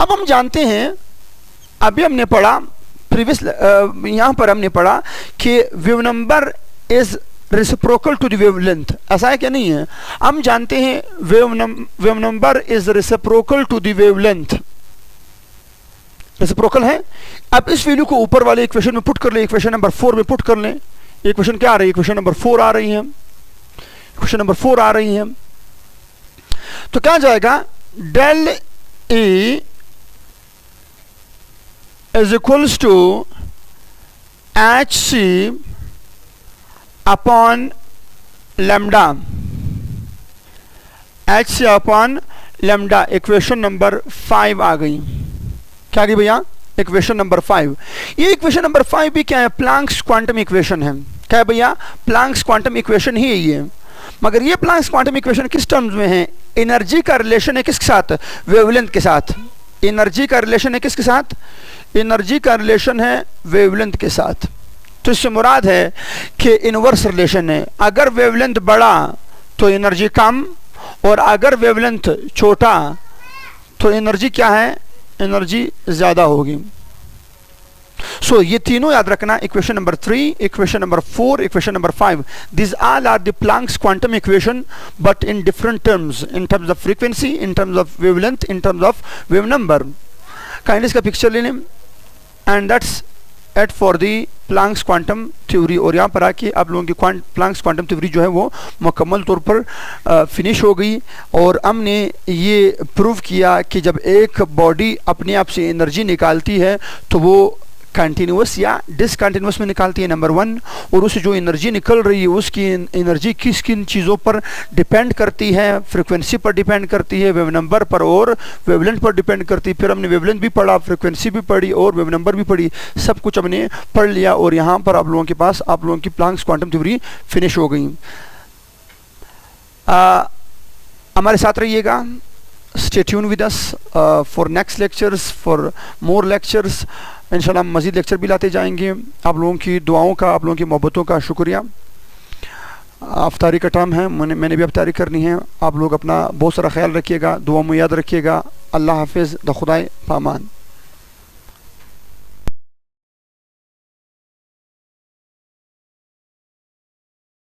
अब हम जानते हैं, अभी हमने पढ़ा प्रीवियस, यहाँ पर हमने पढ़ा कि wave number is reciprocal to the wavelength, ऐसा है क्या? नहीं है। हम जानते हैं wave number is reciprocal to the wavelength, reciprocal है। अब इस वैल्यू को ऊपर वाले इक्वेशन में पुट कर ले, इक्वेशन नंबर 4 में पुट कर लें। इक्वेशन क्या आ रही है? इक्वेशन नंबर 4 आ रही है, इक्वेशन नंबर 4 आ रही है। तो क्या जाएगा? Del E is equals to HC upon lambda, HC upon lambda. Equation number 5 आ गई। क्या आ गई भैया? Equation number 5। ये इक्वेशन नंबर 5 भी क्या है? प्लैंक्स क्वांटम इक्वेशन है। क्या है भैया? प्लैंक्स क्वांटम इक्वेशन ही है ये। मगर ये प्लैंक्स क्वांटम इक्वेशन किस टर्म्स में है? एनर्जी का रिलेशन है किसके साथ? वेवलेंथ के साथ। एनर्जी का रिलेशन है किसके साथ? एनर्जी का रिलेशन है वेवलेंथ के साथ। तो इससे मुराद है कि इनवर्स रिलेशन है। अगर वेवलेंथ बड़ा तो एनर्जी कम, और अगर वेवलेंथ छोटा तो एनर्जी क्या है? एनर्जी ज़्यादा होगी। सो ये तीनों याद रखना, equation number 3, equation number 4, equation number 5, these all are the Planck's quantum equation but in different terms, in terms of frequency, in terms of wavelength, in terms of wave number। Kindly इसका picture ले लें, and that's it for the Planck's quantum theory. और यहाँ पर आके आप लोगों की प्लैंक्स क्वांटम थ्योरी जो है वो मुकम्मल तौर पर फिनिश हो गई। और हमने ये प्रूव किया कि जब एक बॉडी अपने आप से एनर्जी निकालती है तो वो कंटिन्यूस या डिसकंटिन्यूस में निकालती है, नंबर 1। और उससे जो एनर्जी निकल रही है उसकी एनर्जी किस किन चीज़ों पर डिपेंड करती है? फ्रीक्वेंसी पर डिपेंड करती है, वेव नंबर पर और वेवलेंथ पर डिपेंड करती है। फिर हमने वेवलेंथ भी पढ़ा, फ्रीक्वेंसी भी पढ़ी और वेव नंबर भी पढ़ी, सब कुछ हमने पढ़ लिया। और यहाँ पर आप लोगों के पास आप लोगों की प्लैंक्स क्वांटम थ्योरी फिनिश हो गई। हमारे साथ रहिएगा, stay tuned with us for next lectures, for more lectures। इंशाल्लाह हम मज़ीद लेक्चर भी लाते जाएंगे। आप लोगों की दुआओं का, आप लोगों की मोहब्बतों का शुक्रिया। अफ्तारी का टाइम है, मैंने भी अफ्तारी करनी है। आप लोग अपना बहुत सारा ख्याल रखिएगा, दुआ में याद रखिएगा। अल्लाह हाफिज़, द खुदाए पामान।